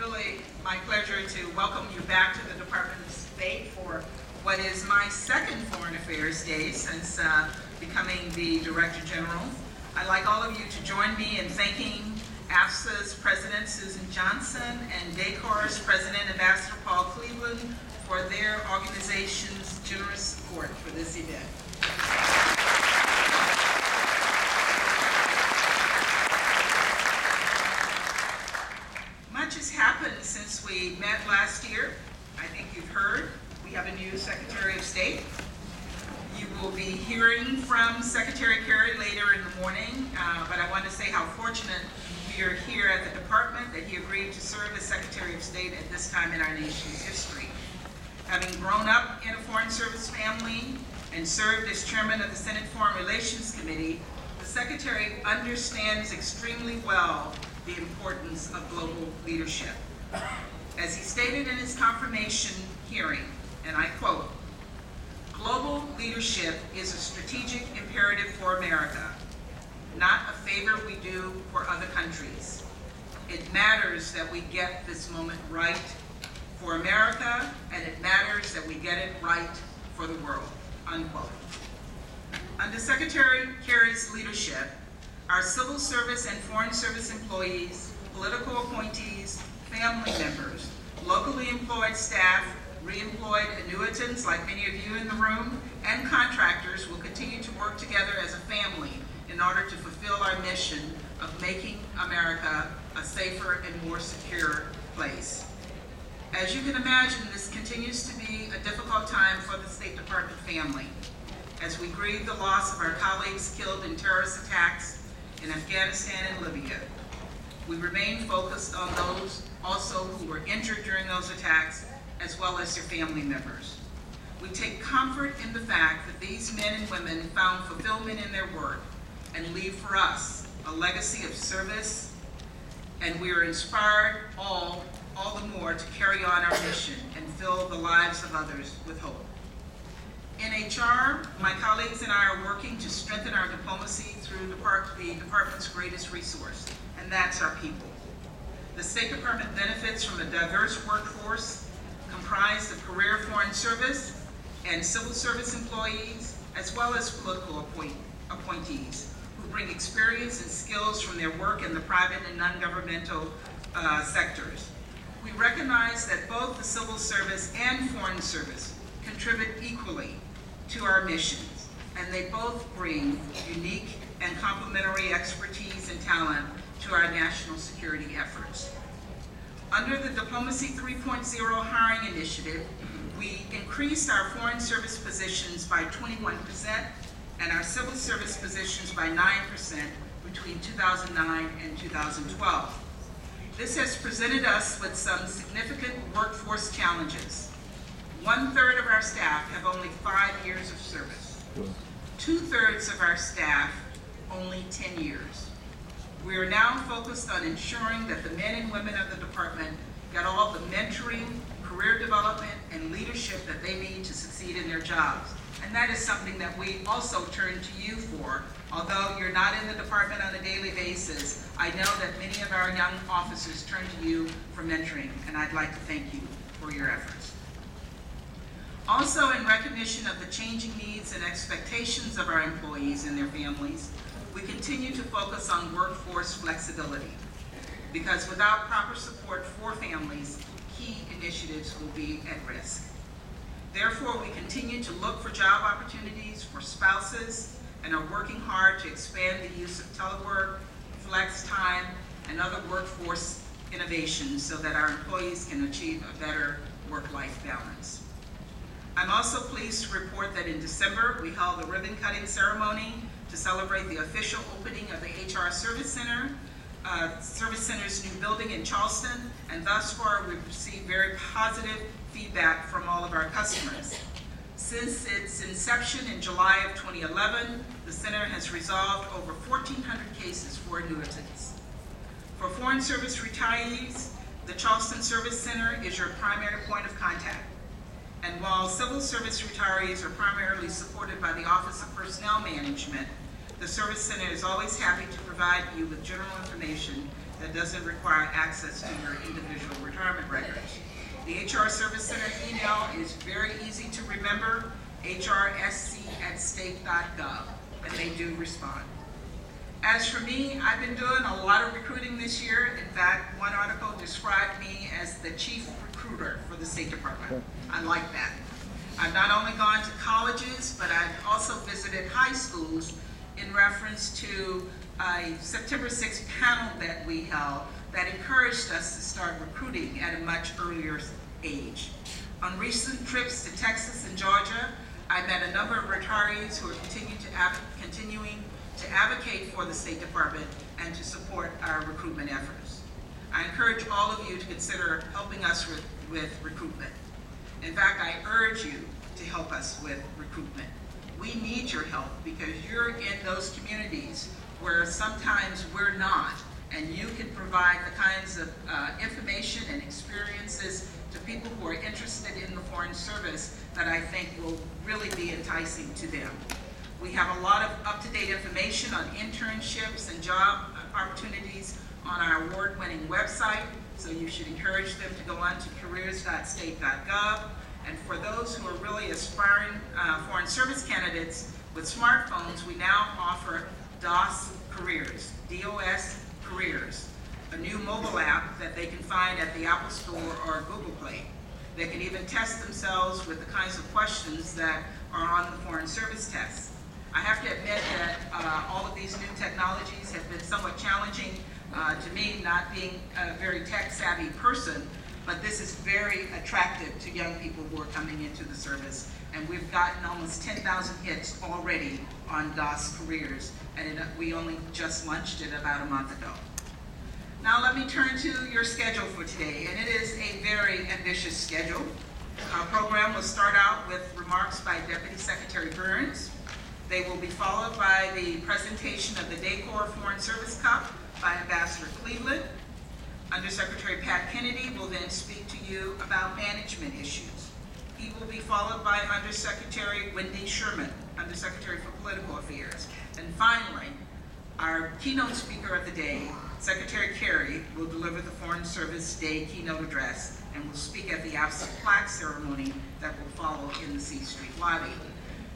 really my pleasure to welcome you back to the Department of State for what is my second Foreign Affairs Day since becoming the Director General. I'd like all of you to join me in thanking AFSA's President Susan Johnson and DACOR's President Ambassador Paul Cleveland for their organization's generous support for this event. Much has happened since we met last year. I think you've heard we have a new Secretary of State. You will be hearing from Secretary Kerry later in the morning, but I want to say how fortunate we are here at the department that he agreed to serve as Secretary of State at this time in our nation's history. Having grown up in a Foreign Service family and served as Chairman of the Senate Foreign Relations Committee, the Secretary understands extremely well the importance of global leadership. As he stated in his confirmation hearing, and I quote, "Global leadership is a strategic imperative for America, not a favor we do for other countries. It matters that we get this moment right for America, and it matters that we get it right for the world," unquote. Under Secretary Kerry's leadership, our civil service and foreign service employees, political appointees, family members, locally employed staff, re-employed annuitants like many of you in the room, and contractors will continue to work together as a family in order to fulfill our mission of making America a safer and more secure place. As you can imagine, this continues to be a difficult time for the State Department family as we grieve the loss of our colleagues killed in terrorist attacks in Afghanistan and Libya. We remain focused on those also who were injured during those attacks, as well as their family members. We take comfort in the fact that these men and women found fulfillment in their work and leave for us a legacy of service, and we are inspired all the more to carry on our mission and fill the lives of others with hope. In HR, my colleagues and I are working to strengthen our diplomacy through the department's greatest resource, and that's our people. The State Department benefits from a diverse workforce comprised of career foreign service and civil service employees, as well as political appointees who bring experience and skills from their work in the private and non-governmental sectors. We recognize that both the civil service and foreign service contribute equally to our missions, and they both bring unique and complementary expertise and talent to our national security efforts. Under the Diplomacy 3.0 hiring initiative, we increased our foreign service positions by 21% and our civil service positions by 9% between 2009 and 2012. This has presented us with some significant workforce challenges. 1/3 of our staff have only 5 years of service. 2/3 of our staff only 10 years. We are now focused on ensuring that the men and women of the department get all the mentoring, career development, and leadership that they need to succeed in their jobs. And that is something that we also turn to you for. Although you're not in the department on a daily basis, I know that many of our young officers turn to you for mentoring, and I'd like to thank you for your efforts. Also, in recognition of the changing needs and expectations of our employees and their families, we continue to focus on workforce flexibility, because without proper support for families, key initiatives will be at risk. Therefore, we continue to look for job opportunities for spouses and are working hard to expand the use of telework, flex time, and other workforce innovations so that our employees can achieve a better work-life balance. I'm also pleased to report that in December, we held a ribbon-cutting ceremony to celebrate the official opening of the HR Service Center's new building in Charleston, and thus far we've received very positive feedback from all of our customers. Since its inception in July of 2011, the center has resolved over 1,400 cases for annuitants. For foreign service retirees, the Charleston Service Center is your primary point of contact. And while civil service retirees are primarily supported by the Office of Personnel Management, the Service Center is always happy to provide you with general information that doesn't require access to your individual retirement records. The HR Service Center email is very easy to remember, hrsc@state.gov, and they do respond. As for me, I've been doing a lot of recruiting this year. In fact, one article described me as the chief recruiter for the State Department. I like that. I've not only gone to colleges, but I've also visited high schools in reference to a September 6th panel that we held that encouraged us to start recruiting at a much earlier age. On recent trips to Texas and Georgia, I met a number of retirees who are continuing to advocate for the State Department and to support our recruitment efforts. I encourage all of you to consider helping us with recruitment. In fact, I urge you to help us with recruitment. We need your help because you're in those communities where sometimes we're not, and you can provide the kinds of information and experiences to people who are interested in the Foreign Service that I think will really be enticing to them. We have a lot of up-to-date information on internships and job opportunities on our award-winning website, so you should encourage them to go on to careers.state.gov. And for those who are really aspiring Foreign Service candidates with smartphones, we now offer DOS Careers, DOS Careers, a new mobile app that they can find at the Apple Store or Google Play. They can even test themselves with the kinds of questions that are on the Foreign Service test. I have to admit that all of these new technologies have been somewhat challenging to me, not being a very tech-savvy person, but this is very attractive to young people who are coming into the service. And we've gotten almost 10,000 hits already on DOS Careers, and we only just launched it about a month ago. Now let me turn to your schedule for today, and it is a very ambitious schedule. Our program will start out with remarks by Deputy Secretary Burns. They will be followed by the presentation of the Decor Foreign Service Cup by Ambassador Cleveland. Undersecretary Pat Kennedy will then speak to you about management issues. He will be followed by Undersecretary Wendy Sherman, Undersecretary for Political Affairs. And finally, our keynote speaker of the day, Secretary Kerry, will deliver the Foreign Service Day keynote address and will speak at the AFSA plaque ceremony that will follow in the C Street lobby.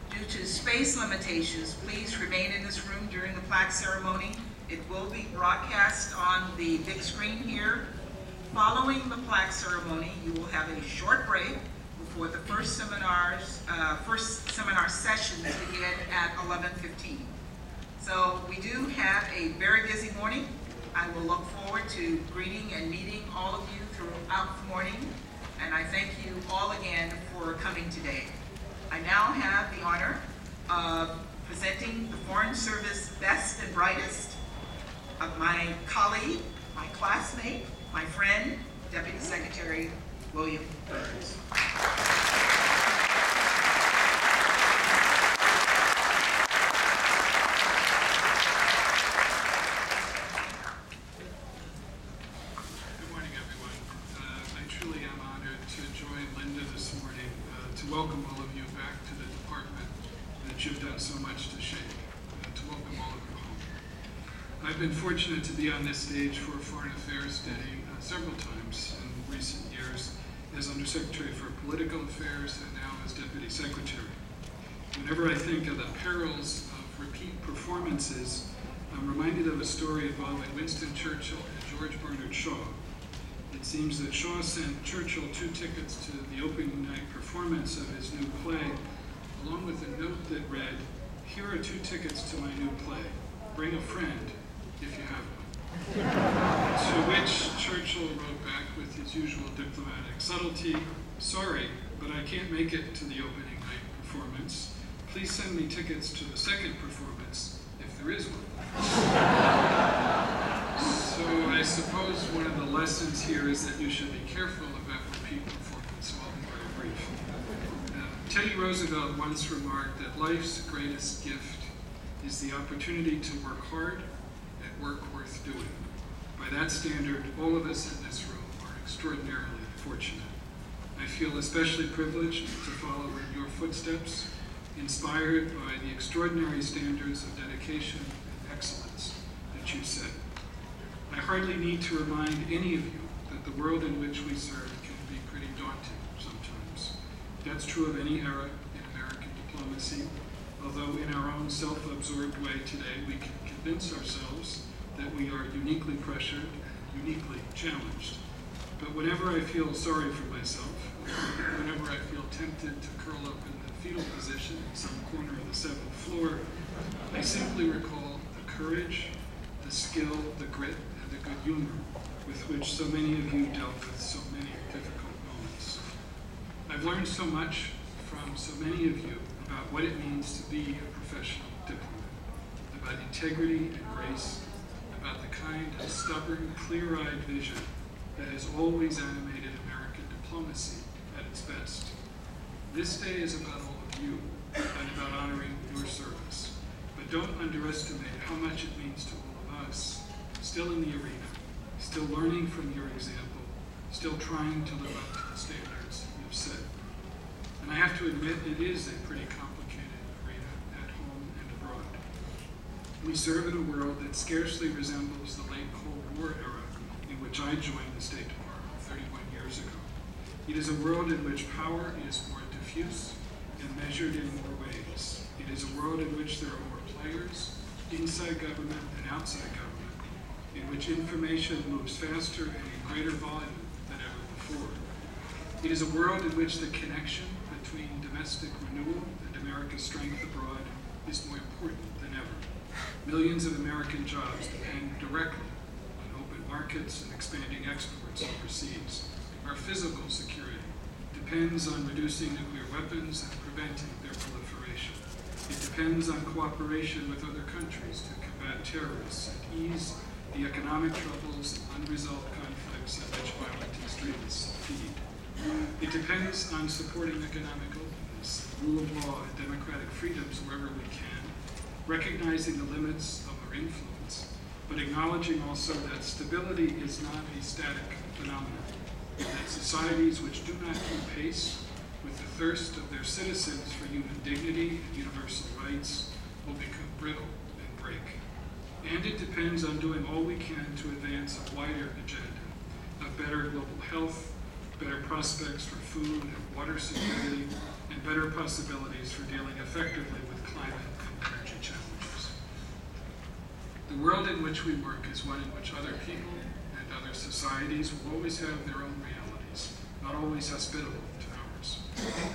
Due to space limitations, please remain in this room during the plaque ceremony. It will be broadcast on the big screen here. Following the plaque ceremony, you will have a short break before the first seminar sessions begin at 11:15. So we do have a very busy morning. I will look forward to greeting and meeting all of you throughout the morning, and I thank you all again for coming today. I now have the honor of presenting the Foreign Service Best and Brightest of my colleague, my classmate, my friend, Deputy Secretary William Burns. Good morning, everyone. I truly am honored to join Linda this morning to welcome all of you back to the department that you've done so much to shape, to welcome all of you home. I've been fortunate to be on this stage for Foreign Affairs Day several times in recent years as Undersecretary for Political Affairs and now as Deputy Secretary. Whenever I think of the perils of repeat performances, I'm reminded of a story involving Winston Churchill and George Bernard Shaw. It seems that Shaw sent Churchill 2 tickets to the opening night performance of his new play, along with a note that read, "Here are 2 tickets to my new play. Bring a friend if you have one." To which Churchill wrote back with his usual diplomatic subtlety, "Sorry, but I can't make it to the opening night performance. Please send me tickets to the second performance, if there is one." So I suppose one of the lessons here is that you should be careful about repeat performance, so I'll be very brief. Teddy Roosevelt once remarked that life's greatest gift is the opportunity to work hard at work worth doing. By that standard, all of us in this room are extraordinarily fortunate. I feel especially privileged to follow in your footsteps, inspired by the extraordinary standards of dedication and excellence that you set. I hardly need to remind any of you that the world in which we serve can be pretty daunting sometimes. That's true of any era in American diplomacy, although in our own self-absorbed way today, we can convince ourselves that we are uniquely pressured and uniquely challenged. But whenever I feel sorry for myself, whenever I feel tempted to curl up in the fetal position in some corner of the 7th floor, I simply recall the courage, the skill, the grit, and the good humor with which so many of you dealt with so many difficult moments. I've learned so much from so many of you about what it means to be a professional diplomat, about integrity and grace, about the kind of stubborn, clear-eyed vision that has always animated American diplomacy at its best. This day is about all of you and about honoring your service. But don't underestimate how much it means to all of us, still in the arena, still learning from your example, still trying to live up to the standards you've set. And I have to admit, it is a pretty complicated arena at home and abroad. We serve in a world that scarcely resembles the late Cold War era in which I joined the State Department 31 years ago. It is a world in which power is more diffuse and measured in more ways. It is a world in which there are more players, inside government and outside government, in which information moves faster and in greater volume than ever before. It is a world in which the connection between domestic renewal and America's strength abroad is more important than ever. Millions of American jobs depend directly on open markets and expanding exports overseas. Our physical security depends on reducing nuclear weapons and preventing their proliferation. It depends on cooperation with other countries to combat terrorists and ease the economic troubles and unresolved conflicts in which violent extremists feed. It depends on supporting economic openness, rule of law, and democratic freedoms wherever we can, recognizing the limits of our influence, but acknowledging also that stability is not a static phenomenon, and that societies which do not keep pace with the thirst of their citizens for human dignity and universal rights will become brittle and break. And it depends on doing all we can to advance a wider agenda of better global health, better prospects for food and water security, and better possibilities for dealing effectively with climate and energy challenges. The world in which we work is one in which other people and other societies will always have their own realities, not always hospitable to ours.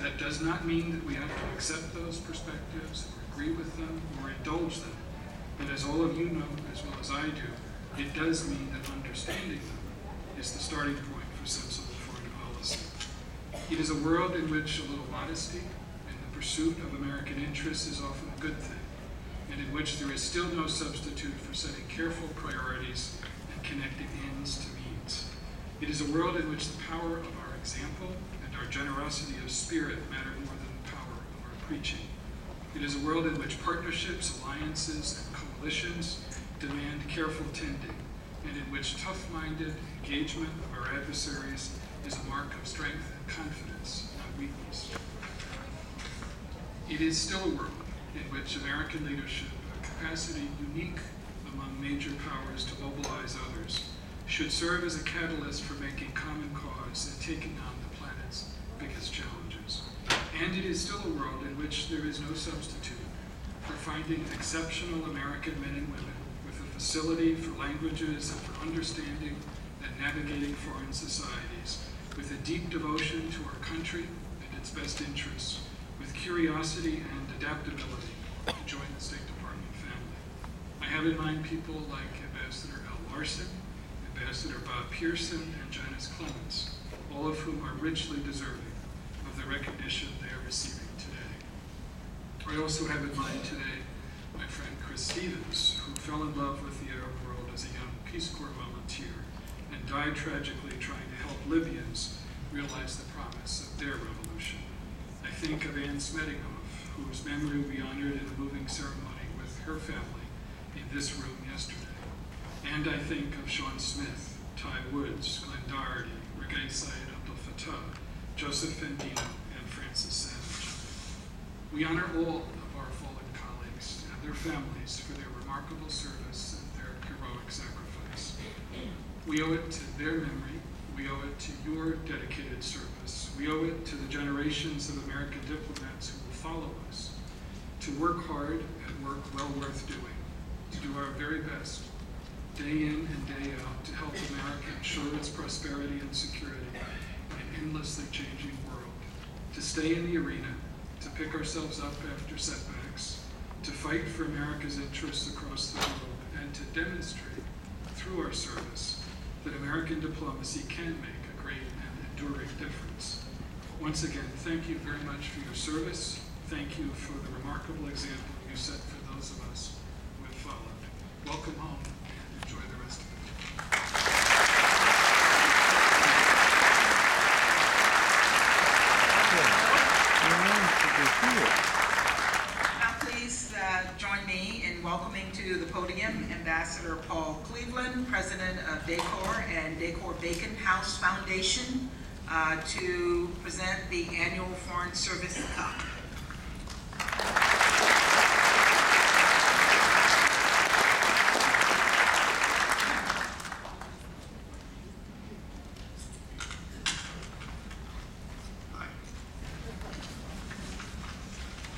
That does not mean that we have to accept those perspectives or agree with them or indulge them. But as all of you know, as well as I do, it does mean that understanding them is the starting point for sensible foreign policy. It is a world in which a little modesty and the pursuit of American interests is often a good thing, and in which there is still no substitute for setting careful priorities and connecting ends to means. It is a world in which the power of our example and our generosity of spirit matter more than the power of our preaching. It is a world in which partnerships, alliances, and coalitions demand careful tending, and in which tough-minded engagement of our adversaries is a mark of strength and confidence, not weakness. It is still a world in which American leadership, a capacity unique among major powers to mobilize others, should serve as a catalyst for making common cause and taking on the planet's biggest challenges. And it is still a world in which there is no substitute for finding exceptional American men and women with a facility for languages and for understanding and navigating foreign societies, with a deep devotion to our country and its best interests, with curiosity and adaptability to join the State Department family. I have in mind people like Ambassador Al Larson, Ambassador Bob Pearson, and Janice Clements, all of whom are richly deserving of the recognition they are receiving today. I also have in mind today my friend Chris Stevens, who fell in love with the Arab world as a young Peace Corps volunteer and died tragically trying to help Libyans realize the promise of their revolution. I think of Anne Smedinghoff, whose memory we honored in a moving ceremony with her family in this room yesterday. And I think of Sean Smith, Ty Woods, Glenn Doherty, Regai Syed Abdel Fattah, Joseph Fendino, and Francis Savage. We honor all of our fallen colleagues and their families for their remarkable service and their heroic sacrifice. We owe it to their memory. We owe it to your dedicated service. We owe it to the generations of American diplomats who will follow us to work hard at work well worth doing, to do our very best, day in and day out, to help America ensure its prosperity and security in an endlessly changing world, to stay in the arena, to pick ourselves up after setbacks, to fight for America's interests across the globe, and to demonstrate through our service that American diplomacy can make a great and enduring difference. Once again, thank you very much for your service. Thank you for the remarkable example you set for those of us who have followed. Welcome home and enjoy the rest of it. Now please join me in welcoming to the podium Ambassador Paul Cleveland, President of DECOR and DECOR Bacon House Foundation, to present the annual Foreign Service Cup.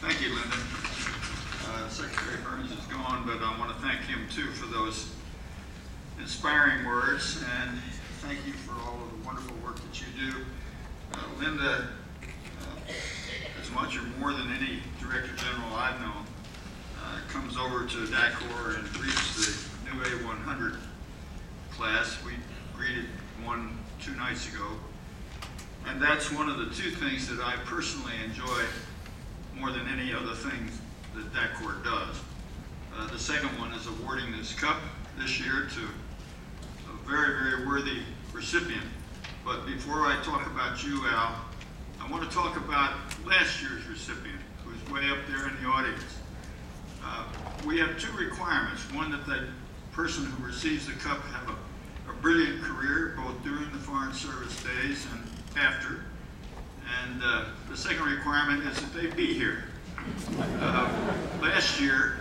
Thank you, Linda. Secretary Burns is gone, but I want to thank him too for those inspiring words, and thank you for all of the wonderful work that you do. Linda, as much or more than any Director General I've known, comes over to DACOR and greets the new A100 class. We greeted one 2 nights ago, and that's one of the 2 things that I personally enjoy more than any other thing that DACOR does. The second one is awarding this cup this year to a very, very worthy recipient. But before I talk about you, Al, I want to talk about last year's recipient, who's way up there in the audience. We have 2 requirements. One, that the person who receives the cup have a brilliant career, both during the Foreign Service days and after. And the second requirement is that they be here. Last year,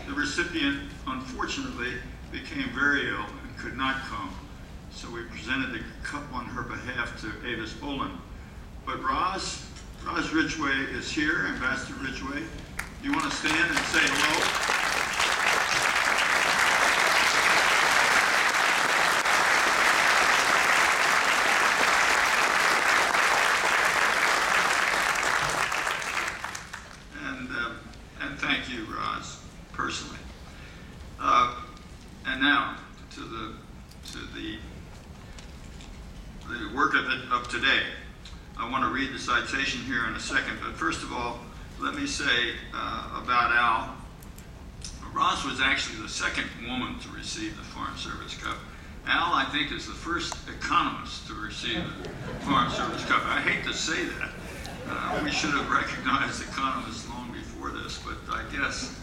the recipient, unfortunately, became very ill and could not come. So we presented the cup on her behalf to Avis Boland. But Roz Ridgway is here, Ambassador Ridgway. Do you want to stand and say hello? And thank you, Roz, personally. And now to the work of today. I want to read the citation here in a second, but first of all, let me say about Al. Roz was actually the second woman to receive the Foreign Service Cup. Al, I think, is the first economist to receive the Foreign Service Cup. I hate to say that. We should have recognized economists long before this, but I guess,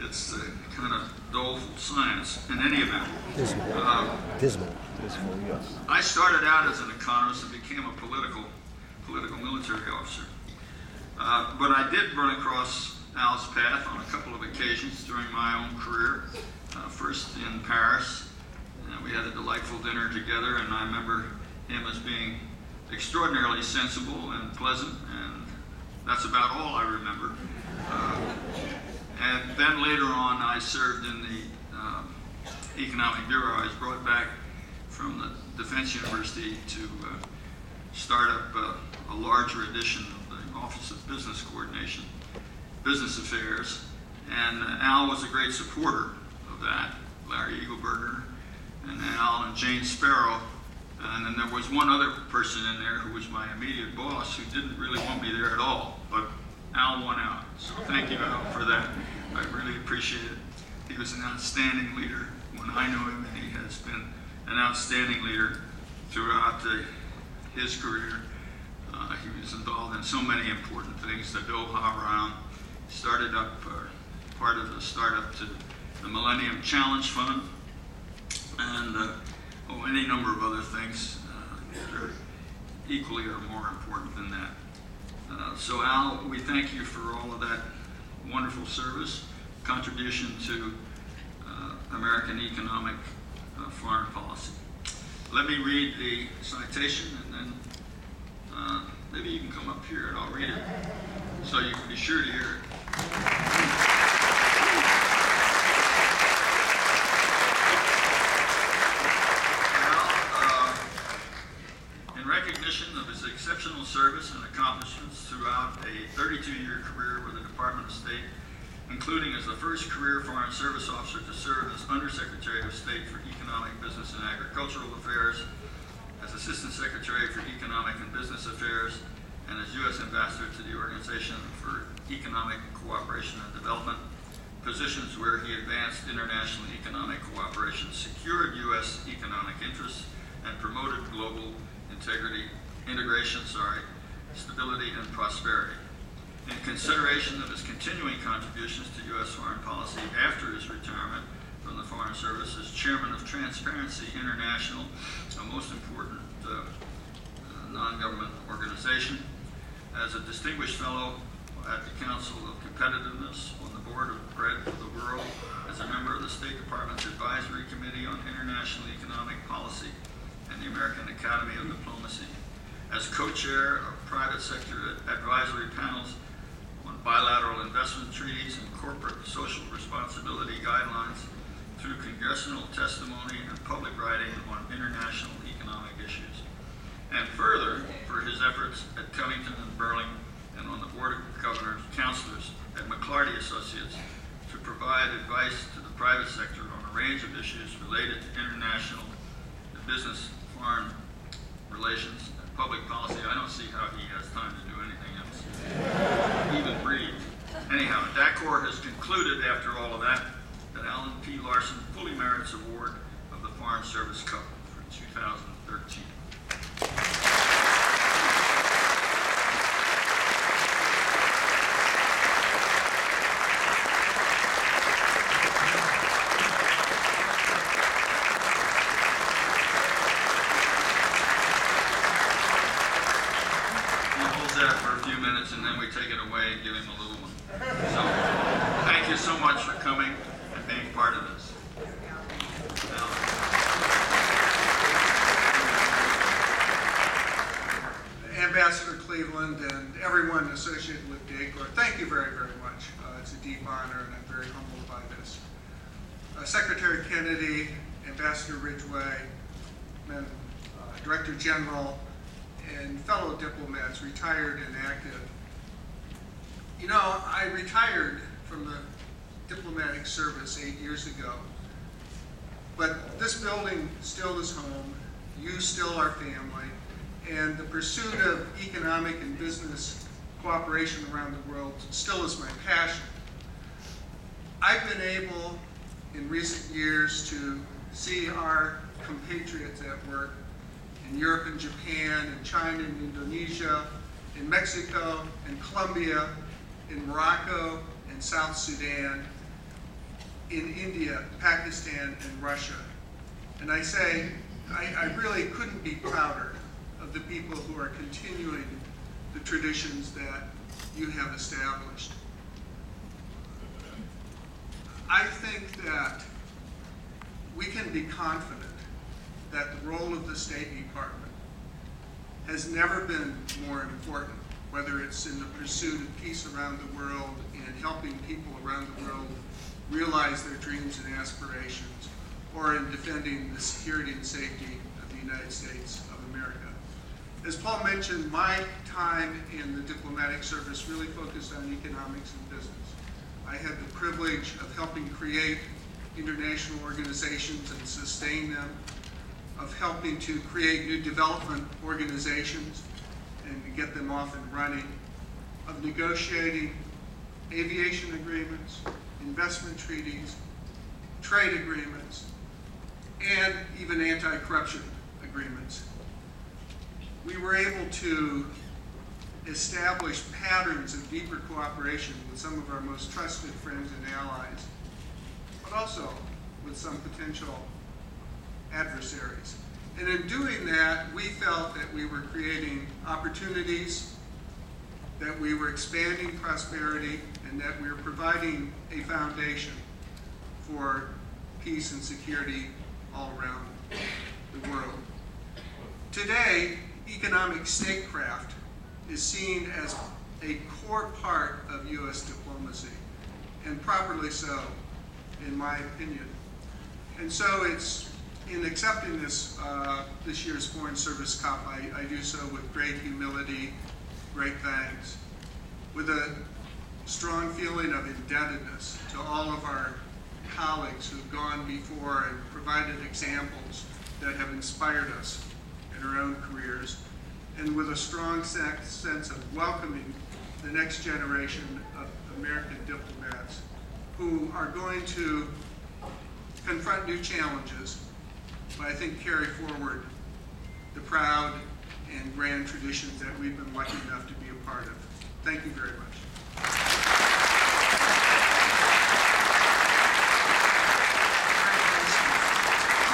it's kind of doleful science in any event. Dismal, yes. I started out as an economist and became a political military officer. But I did run across Al's path on a couple of occasions during my own career. First in Paris, we had a delightful dinner together, and I remember him as being extraordinarily sensible and pleasant, and that's about all I remember. And then later on, I served in the Economic Bureau. I was brought back from the Defense University to start up a larger edition of the Office of Business Coordination, Business Affairs, and Al was a great supporter of that. Larry Eagleberger and Al and Jane Sparrow, and then there was one other person in there who was my immediate boss who didn't really want me there at all, but Al won out. So thank you, Al, for that. I really appreciate it. He was an outstanding leader when I knew him, and he has been an outstanding leader throughout his career. He was involved in so many important things. The Doha round, started up part of the startup to the Millennium Challenge Fund, and any number of other things that are equally or more important than that. So Al, we thank you for all of that wonderful service, contribution to American economic foreign policy. Let me read the citation, and then maybe you can come up here and I'll read it so you can be sure to hear it. In recognition of his exceptional service and accomplishments throughout a 32-year career with the Department of State, including as the first career Foreign Service officer to serve as Undersecretary of State for Economic, Business, and Agricultural Affairs, as Assistant Secretary for Economic and Business Affairs, and as U.S. Ambassador to the Organization for Economic Cooperation and Development, positions where he advanced international economic cooperation, secured U.S. economic interests, and promoted global integration, stability, and prosperity. In consideration of his continuing contributions to U.S. foreign policy after his retirement from the Foreign Service as Chairman of Transparency International, a most important non-government organization, as a distinguished fellow at the Council of Competitiveness, on the Board of Bread for the World, as a member of the State Department's Advisory Committee on International Economic Policy and the American Academy of Diplomacy, as co-chair of private sector advisory panels on bilateral investment treaties and corporate social responsibility guidelines, through congressional testimony and public writing on international economic issues, and further for his efforts at Tellington and Burling and on the Board of Governors, Counselors at McClarty Associates to provide advice to the private sector on a range of issues related to international business, foreign relations, and public policy. I don't see how he has time to do anything else, even breathe. Anyhow, DACOR has concluded after all of that Alan P. Larson fully merits award of the Foreign Service Cup for 2013. He holds that for a few minutes and then we take it away and give him a little one. So, thank you so much for coming and being part of this. Now, Ambassador Cleveland and everyone associated with DACOR, thank you very, very much. It's a deep honor and I'm very humbled by this. Secretary Kennedy, Ambassador Ridgway, and Director General, and fellow diplomats, retired and active. You know, I retired from the diplomatic service 8 years ago, but this building still is home, you still are family, and the pursuit of economic and business cooperation around the world still is my passion. I've been able in recent years to see our compatriots at work in Europe and Japan, in China and Indonesia, in Mexico and Colombia, in Morocco and South Sudan, in India, Pakistan, and Russia. And I say, I really couldn't be prouder of the people who are continuing the traditions that you have established. I think that we can be confident that the role of the State Department has never been more important, whether it's in the pursuit of peace around the world and helping people around the world realize their dreams and aspirations, or in defending the security and safety of the United States of America. As Paul mentioned, my time in the diplomatic service really focused on economics and business. I had the privilege of helping create international organizations and sustain them, of helping to create new development organizations and to get them off and running, of negotiating aviation agreements, investment treaties, trade agreements, and even anti-corruption agreements. We were able to establish patterns of deeper cooperation with some of our most trusted friends and allies, but also with some potential adversaries. And in doing that, we felt that we were creating opportunities, that we were expanding prosperity, and that we were providing a foundation for peace and security all around the world. Today, economic statecraft is seen as a core part of U.S. diplomacy, and properly so, in my opinion. And so it's, in accepting this, this year's Foreign Service Cup, I do so with great humility, great thanks, with a strong feeling of indebtedness to all of our colleagues who've gone before and provided examples that have inspired us in our own careers, and with a strong sense of welcoming the next generation of American diplomats who are going to confront new challenges, but I think carry forward the proud and grand traditions that we've been lucky enough to be a part of. Thank you very much.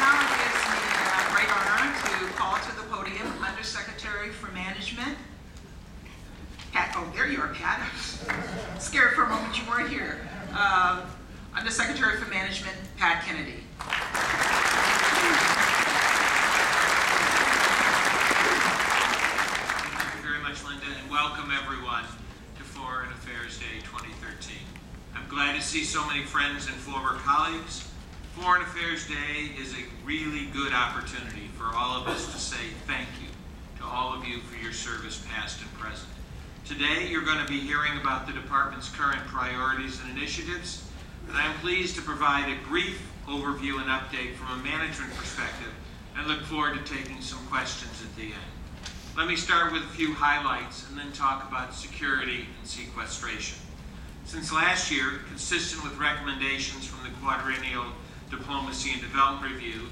Now it gives me great honor to call to the podium Undersecretary for Management, Pat. Oh, there you are, Pat. I was scared for a moment you weren't here. Undersecretary for Management, Pat Kennedy. Thank you very much, Linda, and welcome everyone to Foreign Affairs Day 2013. I'm glad to see so many friends and former colleagues. Foreign Affairs Day is a really good opportunity for all of us to say thank you to all of you for your service, past and present. Today, you're going to be hearing about the department's current priorities and initiatives, and I'm pleased to provide a brief overview and update from a management perspective, and look forward to taking some questions at the end. Let me start with a few highlights and then talk about security and sequestration. Since last year, consistent with recommendations from the Quadrennial Diplomacy and Development Review,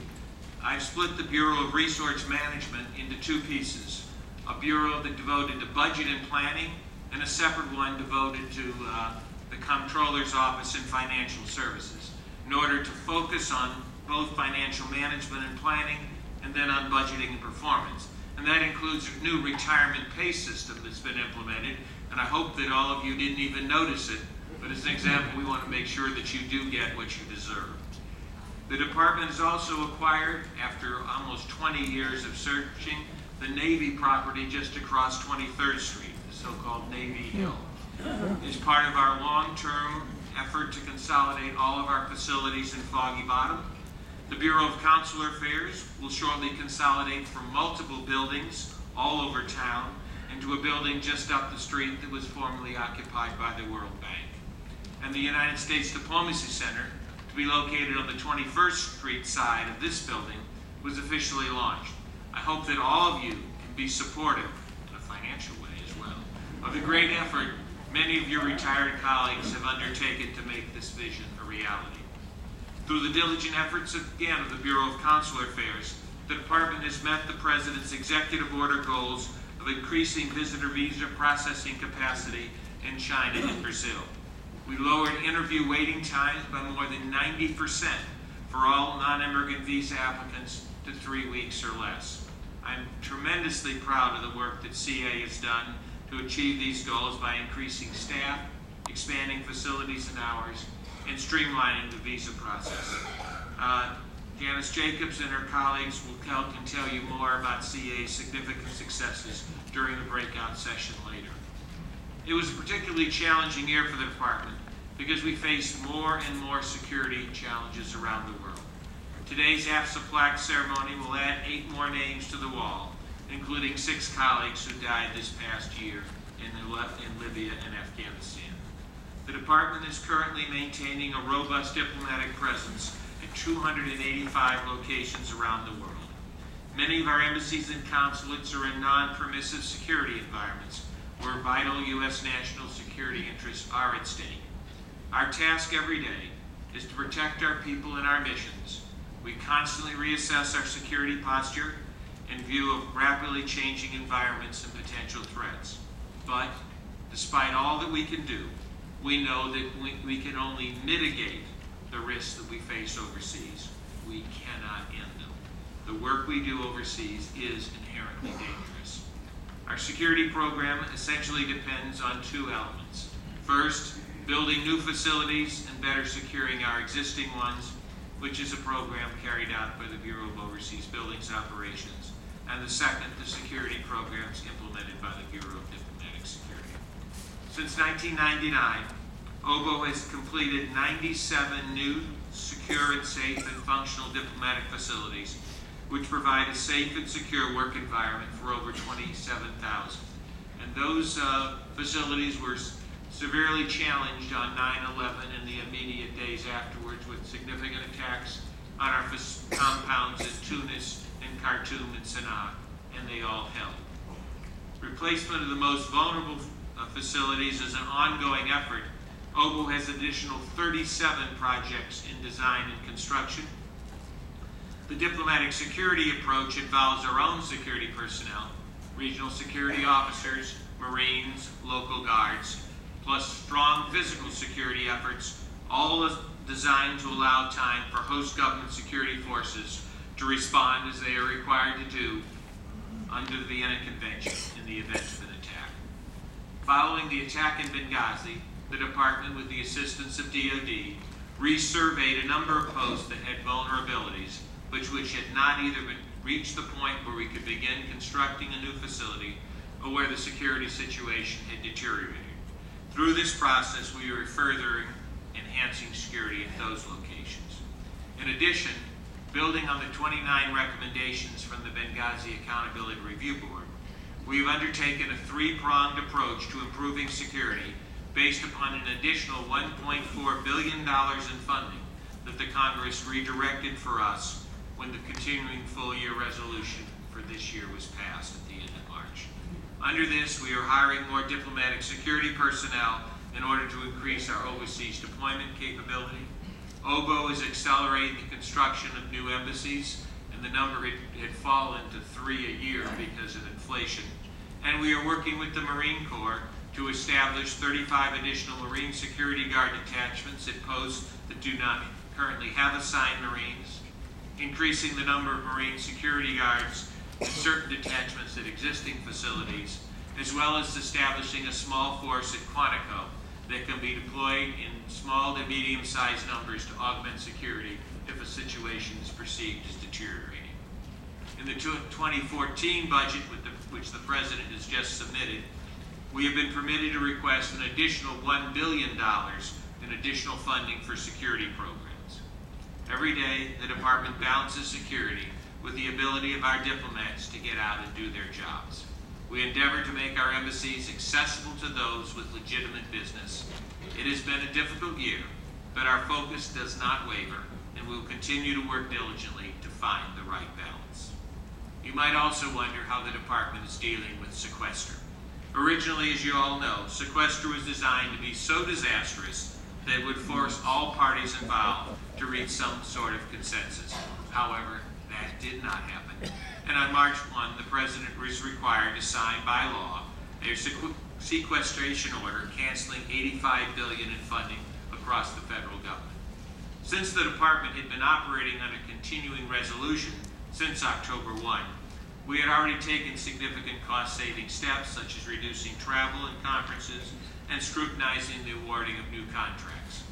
I've split the Bureau of Resource Management into two pieces: a bureau that devoted to budget and planning, and a separate one devoted to the Comptroller's Office and Financial Services, in order to focus on both financial management and planning, and then on budgeting and performance. And that includes a new retirement pay system that's been implemented, and I hope that all of you didn't even notice it, but as an example, we want to make sure that you do get what you deserve. The department has also acquired, after almost 20 years of searching, the Navy property just across 23rd Street, the so-called Navy Hill. As part of our long-term effort to consolidate all of our facilities in Foggy Bottom, the Bureau of Consular Affairs will shortly consolidate from multiple buildings all over town into a building just up the street that was formerly occupied by the World Bank. And the United States Diplomacy Center, to be located on the 21st Street side of this building, was officially launched. I hope that all of you can be supportive, in a financial way as well, of the great effort many of your retired colleagues have undertaken to make this vision a reality. Through the diligent efforts, again, of the Bureau of Consular Affairs, the department has met the President's executive order goals of increasing visitor visa processing capacity in China and Brazil. We lowered interview waiting times by more than 90% for all non-immigrant visa applicants to 3 weeks or less. I'm tremendously proud of the work that CA has done to achieve these goals by increasing staff, expanding facilities and hours, and streamlining the visa process. Janice Jacobs and her colleagues can tell you more about CA's significant successes during the breakout session later. It was a particularly challenging year for the department because we faced more and more security challenges around the world. Today's AFSA plaque ceremony will add 8 more names to the wall, including 6 colleagues who died this past year in Libya and Afghanistan. The department is currently maintaining a robust diplomatic presence at 285 locations around the world. Many of our embassies and consulates are in non-permissive security environments where vital U.S. national security interests are at stake. Our task every day is to protect our people and our missions. We constantly reassess our security posture in view of rapidly changing environments and potential threats. But despite all that we can do, we know that we can only mitigate the risks that we face overseas. We cannot end them. The work we do overseas is inherently dangerous. Our security program essentially depends on 2 elements. First, building new facilities and better securing our existing ones which is a program carried out by the Bureau of Overseas Buildings Operations, and the second, the security programs implemented by the Bureau of Diplomatic Security. Since 1999, OBO has completed 97 new, secure and safe and functional diplomatic facilities, which provide a safe and secure work environment for over 27,000. And those facilities were severely challenged on 9/11 and the immediate days afterwards with significant attacks on our compounds in Tunis and Khartoum and Sana'a, and they all held. Replacement of the most vulnerable facilities is an ongoing effort. OBO has additional 37 projects in design and construction. The diplomatic security approach involves our own security personnel, regional security officers, Marines, local guards, plus strong physical security efforts, all designed to allow time for host government security forces to respond as they are required to do under the Vienna Convention in the event of an attack. Following the attack in Benghazi, the department, with the assistance of DoD, resurveyed a number of posts that had vulnerabilities, which had not either reached the point where we could begin constructing a new facility or where the security situation had deteriorated. Through this process, we are further enhancing security at those locations. In addition, building on the 29 recommendations from the Benghazi Accountability Review Board, we have undertaken a three-pronged approach to improving security based upon an additional $1.4 billion in funding that the Congress redirected for us when the continuing full-year resolution for this year was passed at the end of March. Under this, we are hiring more diplomatic security personnel in order to increase our overseas deployment capability. OBO is accelerating the construction of new embassies, and the number had fallen to 3 a year because of inflation. And we are working with the Marine Corps to establish 35 additional Marine Security Guard detachments at posts that do not currently have assigned Marines, increasing the number of Marine Security Guards in certain detachments at existing facilities, as well as establishing a small force at Quantico that can be deployed in small to medium-sized numbers to augment security if a situation is perceived as deteriorating. In the 2014 budget, which the President has just submitted, we have been permitted to request an additional $1 billion in additional funding for security programs. Every day, the Department balances security with the ability of our diplomats to get out and do their jobs. We endeavor to make our embassies accessible to those with legitimate business. It has been a difficult year, but our focus does not waver, and we will continue to work diligently to find the right balance. You might also wonder how the Department is dealing with sequester. Originally, as you all know, sequester was designed to be so disastrous that it would force all parties involved to reach some sort of consensus. However, that did not happen. And on March 1, the President was required to sign by law a sequestration order canceling $85 billion in funding across the federal government. Since the Department had been operating under continuing resolution since October 1, we had already taken significant cost-saving steps, such as reducing travel and conferences and scrutinizing the awarding of new contracts.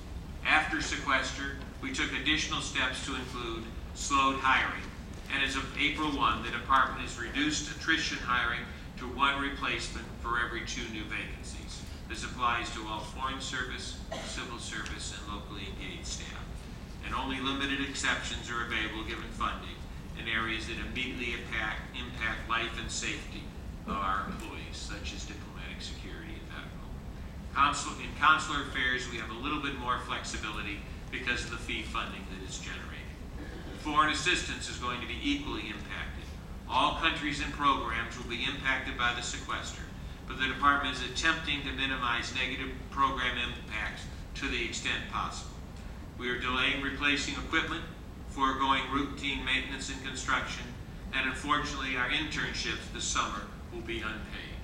After sequester, we took additional steps to include slowed hiring, and as of April 1, the Department has reduced attrition hiring to 1 replacement for every 2 new vacancies. This applies to all foreign service, civil service, and locally engaged staff. And only limited exceptions are available given funding in areas that immediately impact life and safety of our employees, such as diplomatic security and medical. In consular affairs, we have a little bit more flexibility because of the fee funding that is generated. Foreign assistance is going to be equally impacted. All countries and programs will be impacted by the sequester, but the Department is attempting to minimize negative program impacts to the extent possible. We are delaying replacing equipment, foregoing routine maintenance and construction, and unfortunately our internships this summer will be unpaid.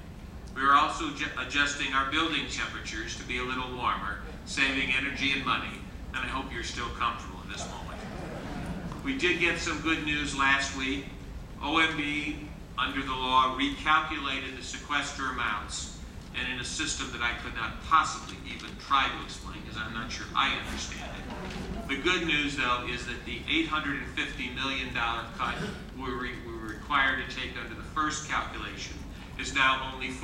We are also adjusting our building temperatures to be a little warmer, saving energy and money, and I hope you're still comfortable in this moment. We did get some good news last week. OMB, under the law, recalculated the sequester amounts and in a system that I could not possibly even try to explain because I'm not sure I understand it. The good news, though, is that the $850 million cut we were required to take under the first calculation is now only $400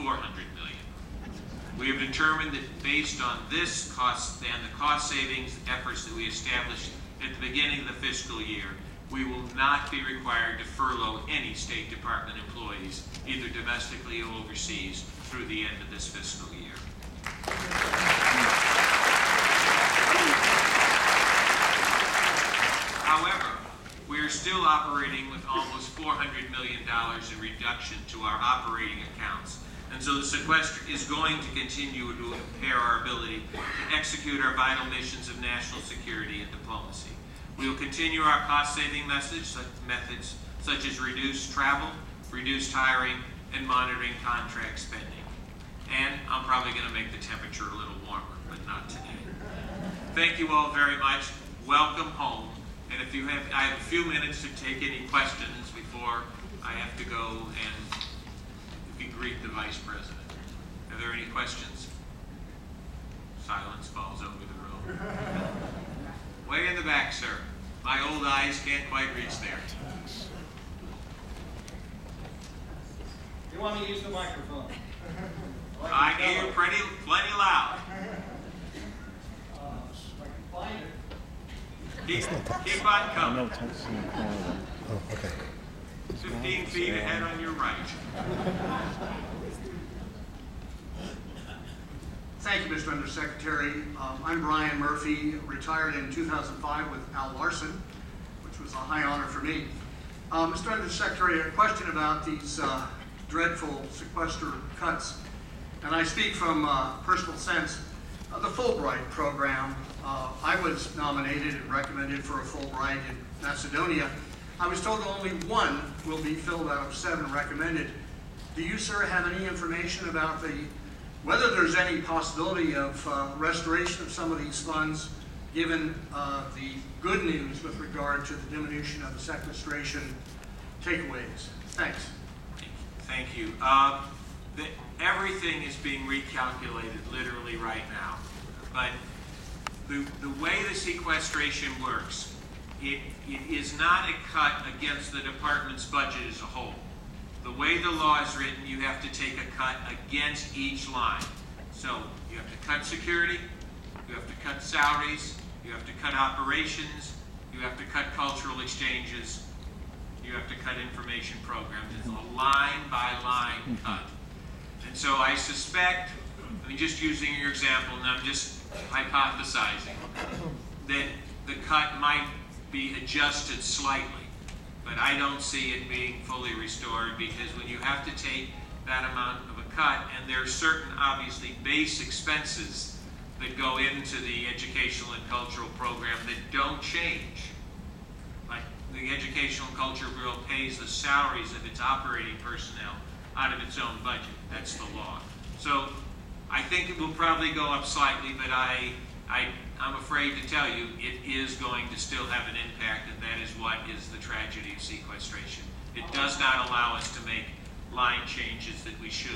million. We have determined that based on this cost and the cost savings efforts that we established at the beginning of the fiscal year, we will not be required to furlough any State Department employees, either domestically or overseas, through the end of this fiscal year. However, we are still operating with almost $400 million in reduction to our operating accounts. And so the sequester is going to continue to impair our ability to execute our vital missions of national security and diplomacy. We will continue our cost-saving methods such as reduced travel, reduced hiring, and monitoring contract spending. And I'm probably going to make the temperature a little warmer, but not today. Thank you all very much. Welcome home. And if you have, I have a few minutes to take any questions before I have to go and greet the Vice President. Are there any questions? Silence falls over the room. Way in the back, sir. My old eyes can't quite reach there. You want me to use the microphone? I hear you plenty loud. If I can find it. Keep on coming. Oh, okay. 15 feet ahead on your right. Thank you, Mr. Undersecretary. I'm Brian Murphy, retired in 2005 with Al Larson, which was a high honor for me. Mr. Undersecretary, a question about these dreadful sequester cuts. And I speak from personal sense. The Fulbright program, I was nominated and recommended for a Fulbright in Macedonia. I was told only one will be filled out of 7 recommended. Do you, sir, have any information about whether there's any possibility of restoration of some of these funds, given the good news with regard to the diminution of the sequestration takeaways? Thanks. Thank you. Everything is being recalculated literally right now. But the way the sequestration works, it is not a cut against the department's budget as a whole. The way the law is written, you have to take a cut against each line. So you have to cut security, you have to cut salaries, you have to cut operations, you have to cut cultural exchanges, you have to cut information programs. It's a line-by-line cut. And so I suspect, I mean, just using your example, and I'm just hypothesizing, that the cut might be adjusted slightly, but I don't see it being fully restored, because when you have to take that amount of a cut, and there are certain, obviously, base expenses that go into the educational and cultural program that don't change. Like the Educational and Culture Bureau pays the salaries of its operating personnel out of its own budget. That's the law. So I think it will probably go up slightly, but I'm afraid to tell you it is going to still have an impact, and that is what is the tragedy of sequestration. It does not allow us to make line changes that we should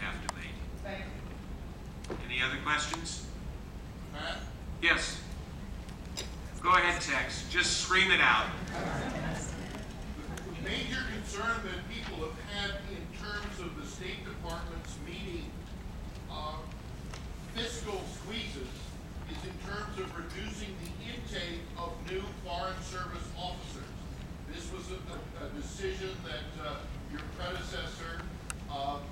have to make. Thank you. Any other questions? Matt? Yes. Go ahead, Tex. Just scream it out. The major concern that people have had in terms of the State Department's meeting fiscal squeezes is in terms of reducing the intake of new Foreign Service officers. This was a decision that your predecessor,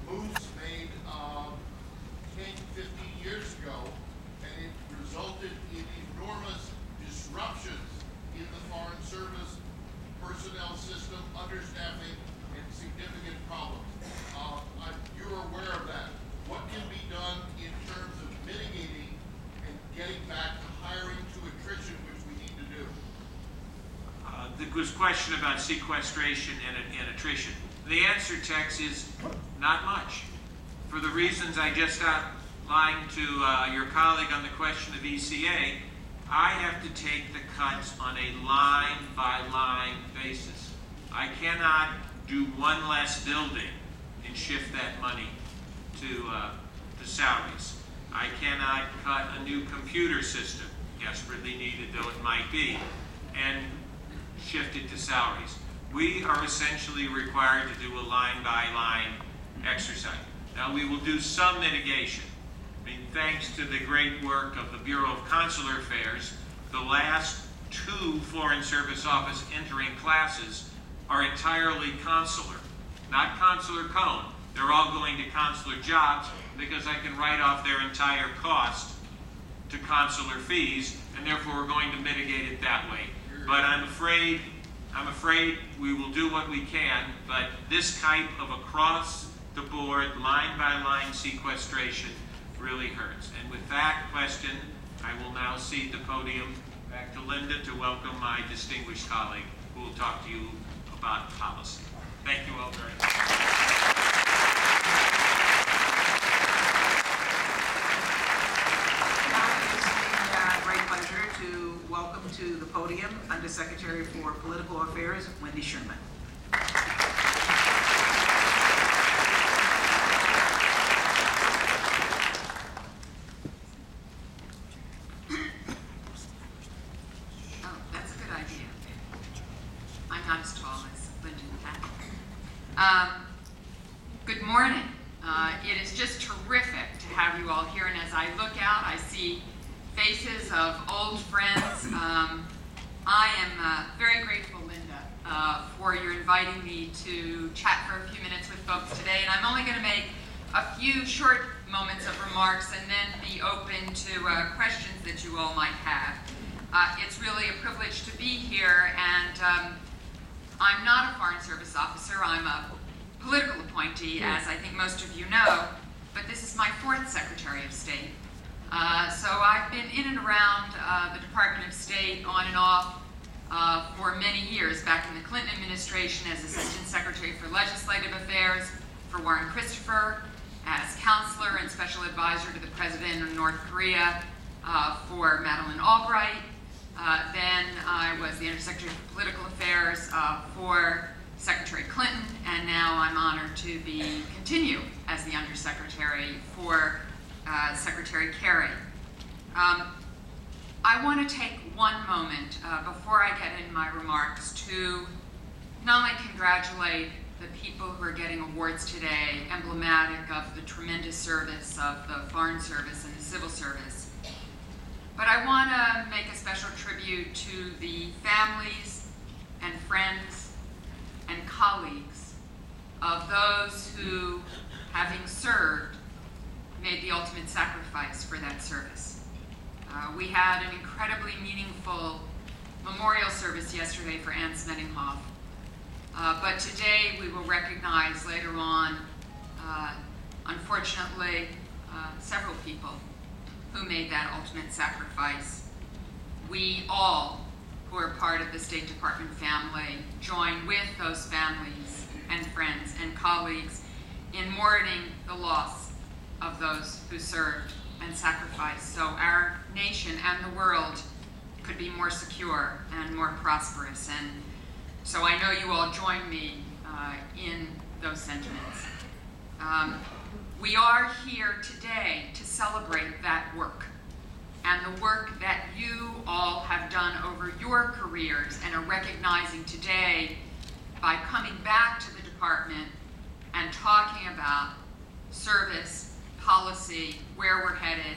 Moose, made 10, 15 years ago, and it resulted in enormous disruptions in the Foreign Service personnel system, understaffing, and significant problems. You're aware of that. What can be done in terms of mitigating and getting back to hiring to attrition, which we need to do? There was a question about sequestration and attrition. The answer, Tex, is not much. For the reasons I just outlined to your colleague on the question of ECA, I have to take the cuts on a line-by-line basis. I cannot do one less building and shift that money to the salaries. I cannot cut a new computer system, desperately needed though it might be, and shift it to salaries. We are essentially required to do a line-by-line exercise. Now, we will do some mitigation. I mean, thanks to the great work of the Bureau of Consular Affairs, the last 2 Foreign Service Office entering classes are entirely consular, not consular cone. They're all going to consular jobs because I can write off their entire cost to consular fees, and therefore we're going to mitigate it that way. But I'm afraid we will do what we can, but this type of across-the-board, line-by-line sequestration really hurts. And with that question, I will now cede the podium back to Linda to welcome my distinguished colleague who will talk to you about policy. Thank you all very much. Great pleasure to welcome to the podium Undersecretary for Political Affairs, Wendy Sherman. Oh, that's a good idea. I'm not as tall as Linda and good morning. It is just terrific to have you all here, and as I look out, I see faces of old friends. I am very grateful, Linda, for your inviting me to chat for a few minutes with folks today, and I'm only going to make a few short moments of remarks and then be open to questions that you all might have. It's really a privilege to be here, and I'm not a Foreign Service officer. I'm a political appointee, as I think most of you know, but this is my 4th Secretary of State. So I've been in and around the Department of State on and off for many years, back in the Clinton administration as Assistant Secretary for Legislative Affairs for Warren Christopher, as Counselor and Special Advisor to the President of North Korea for Madeleine Albright. Then I was the Undersecretary for Political Affairs for Secretary Clinton, and now I'm honored to continue as the Undersecretary for Secretary Kerry. I want to take one moment before I get in my remarks to not only congratulate the people who are getting awards today, emblematic of the tremendous service of the Foreign Service and the Civil Service, but I want to make a special tribute to the families and friends and colleagues of those who, having served, made the ultimate sacrifice for that service. We had an incredibly meaningful memorial service yesterday for Anne Smedinghoff, but today we will recognize later on, unfortunately, several people who made that ultimate sacrifice. We all, who are part of the State Department family, join with those families and friends and colleagues in mourning the loss of those who served and sacrificed so our nation and the world could be more secure and more prosperous. And so I know you all join me in those sentiments. We are here today to celebrate that work and the work that you all have done over your careers and are recognizing today by coming back to the department and talking about service, policy, where we're headed,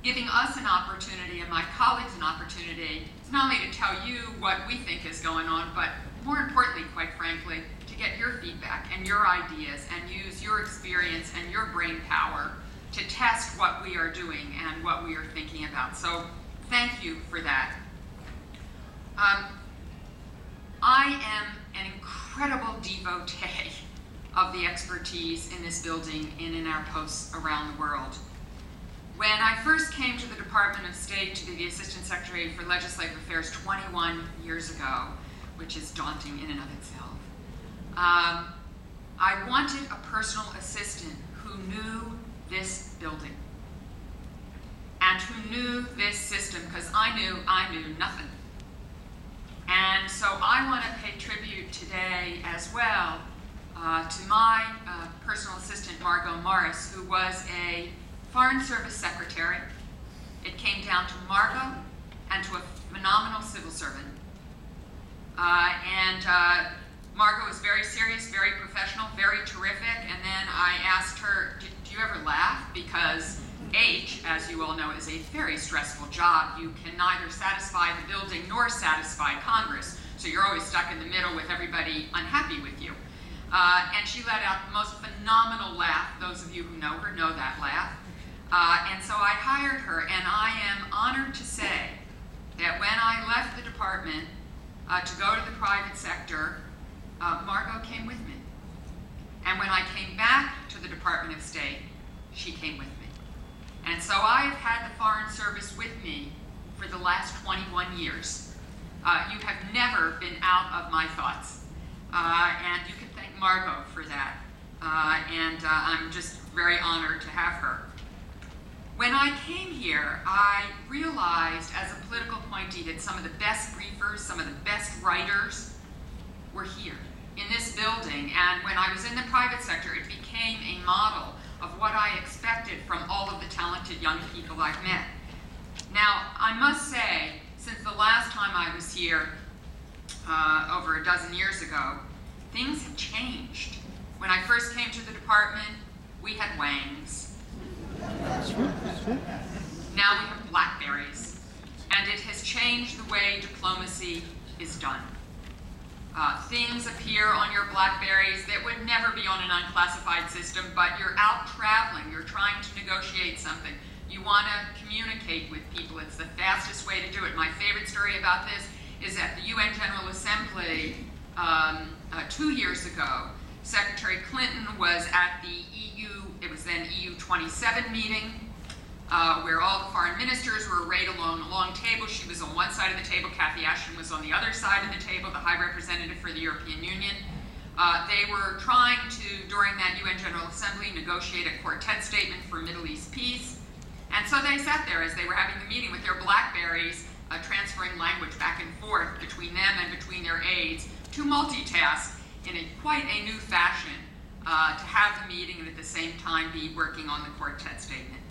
giving us an opportunity and my colleagues an opportunity not only to tell you what we think is going on, but more importantly, quite frankly, to get your feedback and your ideas and use your experience and your brain power to test what we are doing and what we are thinking about. So thank you for that. I am an incredible devotee of the expertise in this building and in our posts around the world. When I first came to the Department of State to be the Assistant Secretary for Legislative Affairs 21 years ago, which is daunting in and of itself, I wanted a personal assistant who knew this building and who knew this system, because I knew nothing. And so I want to pay tribute today as well to my personal assistant, Margot Morris, who was a Foreign Service secretary. It came down to Margot and to a phenomenal civil servant. Margot was very serious, very professional, very terrific. And then I asked her, do you ever laugh? Because H, as you all know, is a very stressful job. You can neither satisfy the building nor satisfy Congress. So you're always stuck in the middle with everybody unhappy with you. And she let out the most phenomenal laugh. Those of you who know her know that laugh. And so I hired her, and I am honored to say that when I left the department to go to the private sector, Margot came with me. And when I came back to the Department of State, she came with me. And so I've had the Foreign Service with me for the last 21 years. You have never been out of my thoughts. And you can thank Margot for that. I'm just very honored to have her. When I came here, I realized as a political appointee that some of the best briefers, some of the best writers were here in this building. And when I was in the private sector, it became a model of what I expected from all of the talented young people I've met. Now, I must say, since the last time I was here, over a dozen years ago, things have changed. When I first came to the department, we had wangs. Now we have blackberries, and it has changed the way diplomacy is done. Things appear on your blackberries that would never be on an unclassified system, but you're out traveling, you're trying to negotiate something. You want to communicate with people. It's the fastest way to do it. My favorite story about this is at the UN General Assembly 2 years ago. Secretary Clinton was at the EU, it was then EU 27 meeting, where all the foreign ministers were arrayed along a long table. She was on one side of the table, Cathy Ashton was on the other side of the table, the High Representative for the European Union. They were trying to, during that UN General Assembly, negotiate a quartet statement for Middle East peace. And so they sat there as they were having the meeting with their blackberries, transferring language back and forth between them and between their aides to multitask in quite a new fashion to have the meeting and at the same time be working on the quartet statement.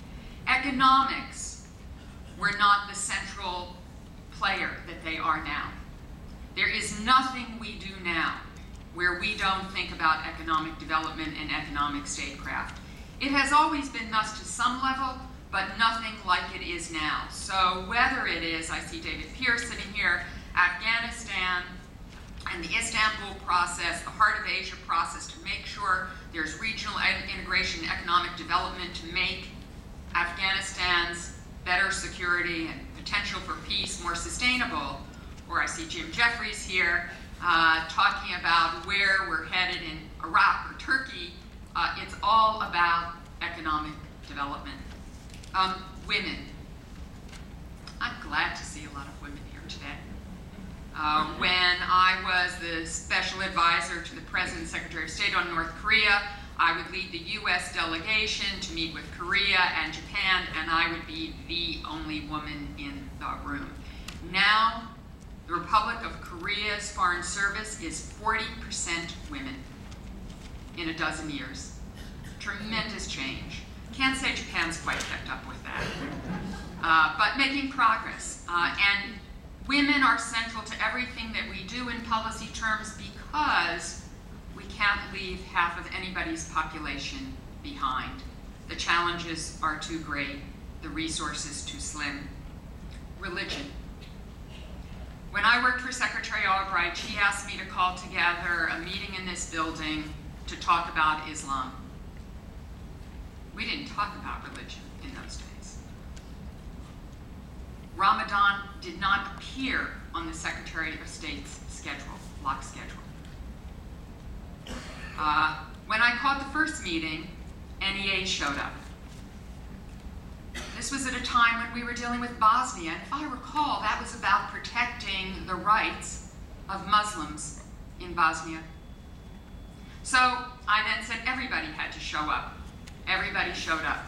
Economics were not the central player that they are now. There is nothing we do now where we don't think about economic development and economic statecraft. It has always been thus to some level, but nothing like it is now. So whether it is, I see David Pierce sitting here, Afghanistan, and the Istanbul process, the Heart of Asia process, to make sure there's regional integration and economic development to make Afghanistan's better security and potential for peace more sustainable. Or I see Jim Jeffries here talking about where we're headed in Iraq or Turkey. It's all about economic development. Women. I'm glad to see a lot of women here today. When I was the special advisor to the President and Secretary of State on North Korea, I would lead the US delegation to meet with Korea and Japan, and I would be the only woman in the room. Now, the Republic of Korea's Foreign Service is 40% women in a dozen years. Tremendous change. Can't say Japan's quite kept up with that, but making progress. And women are central to everything that we do in policy terms because we can't leave half of anybody's population behind. The challenges are too great, the resources too slim. Religion. When I worked for Secretary Albright, she asked me to call together a meeting in this building to talk about Islam. We didn't talk about religion in those days. Ramadan did not appear on the Secretary of State's schedule, block schedule. When I called the first meeting, NEA showed up. This was at a time when we were dealing with Bosnia, and if I recall, that was about protecting the rights of Muslims in Bosnia. So I then said everybody had to show up. Everybody showed up.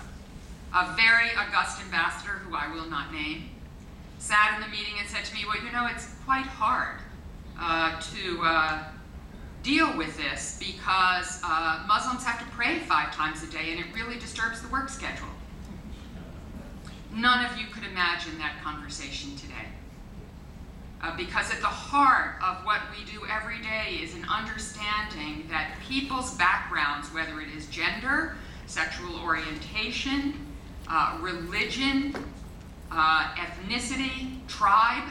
A very august ambassador, who I will not name, sat in the meeting and said to me, well, you know, it's quite hard deal with this because Muslims have to pray 5 times a day, and it really disturbs the work schedule. None of you could imagine that conversation today. Because at the heart of what we do every day is an understanding that people's backgrounds, whether it is gender, sexual orientation, religion, ethnicity, tribe,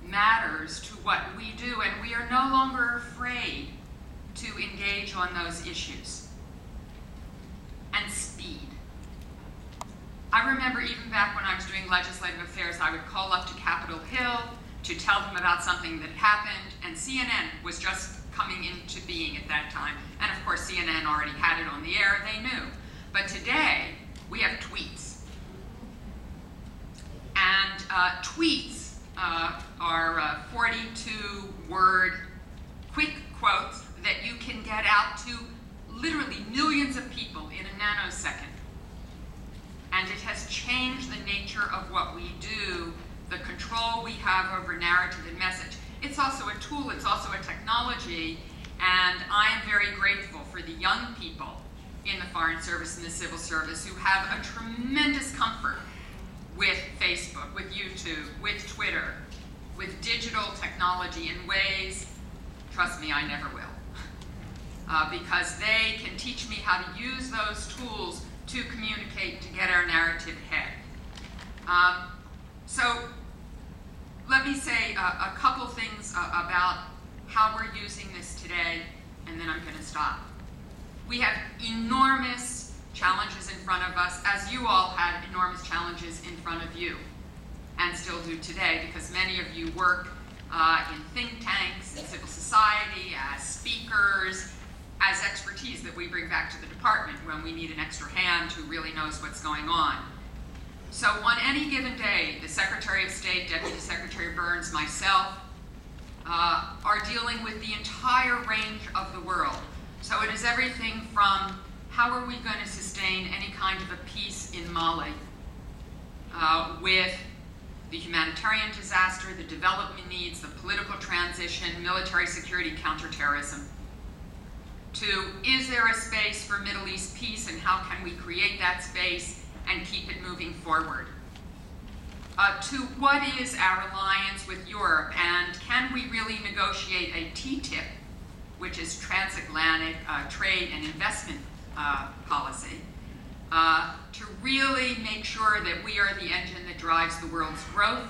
matters to what we do, and we are no longer afraid to engage on those issues. And speed. I remember even back when I was doing legislative affairs, I would call up to Capitol Hill to tell them about something that happened, and CNN was just coming into being at that time. And of course, CNN already had it on the air, they knew. But today, we have tweets. And tweets are 42-word quick quotes that you can get out to literally millions of people in a nanosecond. And it has changed the nature of what we do, the control we have over narrative and message. It's also a tool, it's also a technology, and I am very grateful for the young people in the Foreign Service and the Civil Service who have a tremendous comfort with Facebook, with YouTube, with Twitter, with digital technology in ways, trust me, I never will. Because they can teach me how to use those tools to communicate, to get our narrative ahead. So let me say a couple things about how we're using this today, and then I'm going to stop. We have enormous challenges in front of us, as you all had enormous challenges in front of you, and still do today, because many of you work in think tanks, in civil society, as speakers, as expertise that we bring back to the department when we need an extra hand who really knows what's going on. So on any given day, the Secretary of State, Deputy Secretary Burns, myself, are dealing with the entire range of the world. So it is everything from how are we going to sustain any kind of a peace in Mali with the humanitarian disaster, the development needs, the political transition, military security, counterterrorism, to is there a space for Middle East peace and how can we create that space and keep it moving forward? To what is our alliance with Europe, and can we really negotiate a TTIP, which is transatlantic trade and investment policy, to really make sure that we are the engine that drives the world's growth?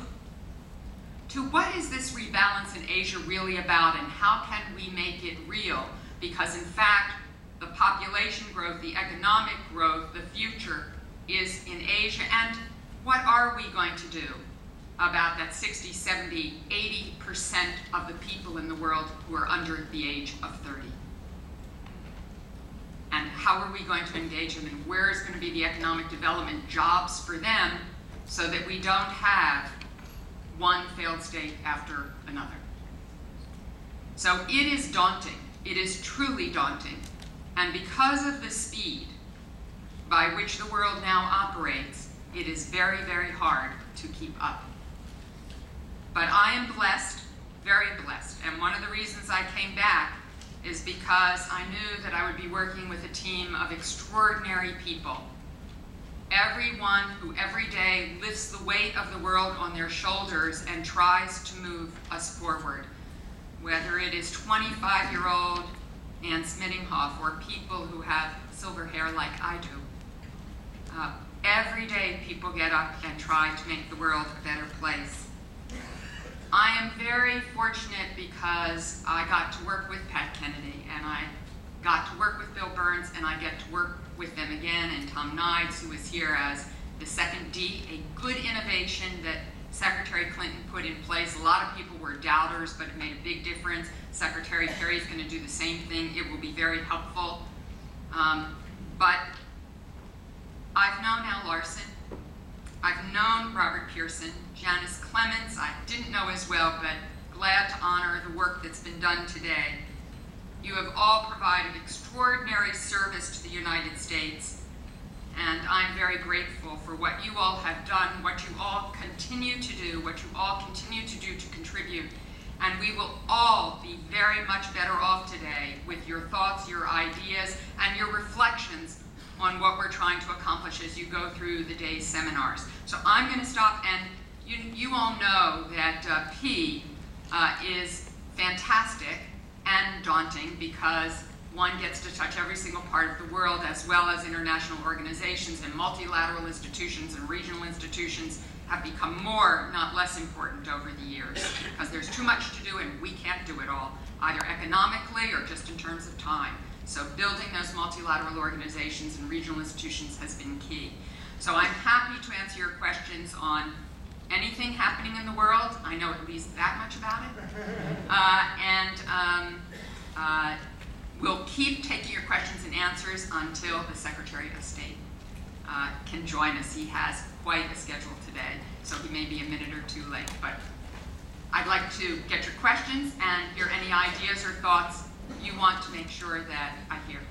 To what is this rebalance in Asia really about, and how can we make it real? Because in fact, the population growth, the economic growth, the future is in Asia. And what are we going to do about that 60, 70, 80% of the people in the world who are under the age of 30? And how are we going to engage them, and where is going to be the economic development jobs for them so that we don't have one failed state after another? So it is daunting. It is truly daunting. And because of the speed by which the world now operates, it is very, very hard to keep up. But I am blessed, very blessed. And one of the reasons I came back is because I knew that I would be working with a team of extraordinary people. Everyone who every day lifts the weight of the world on their shoulders and tries to move us forward. Whether it is 25-year-old Ann Smittinghoff or people who have silver hair like I do. Every day people get up and try to make the world a better place. I am very fortunate because I got to work with Pat Kennedy, and I got to work with Bill Burns, and I get to work with them again, and Tom Nides, who is here as the second D, a good innovation that Secretary Clinton put in place. A lot of people were doubters, but it made a big difference. Secretary Kerry is going to do the same thing. It will be very helpful. But I've known Al Larson. I've known Robert Pearson, Janice Clements. I didn't know as well, but glad to honor the work that's been done today. You have all provided extraordinary service to the United States, and I'm very grateful for what you all have done, what you all continue to do, what you all continue to do to contribute, And we will all be very much better off today with your thoughts, your ideas, and your reflections on what we're trying to accomplish as you go through the day's seminars. So I'm going to stop, and you all know that P is fantastic and daunting because one gets to touch every single part of the world, as well as international organizations, and multilateral institutions and regional institutions have become more, not less important over the years, because there's too much to do and we can't do it all, either economically or just in terms of time. So building those multilateral organizations and regional institutions has been key. So I'm happy to answer your questions on anything happening in the world. I know at least that much about it. We'll keep taking your questions and answers until the Secretary of State can join us. He has quite a schedule today, so he may be a minute or two late. But I'd like to get your questions and hear any ideas or thoughts you want to make sure that I hear.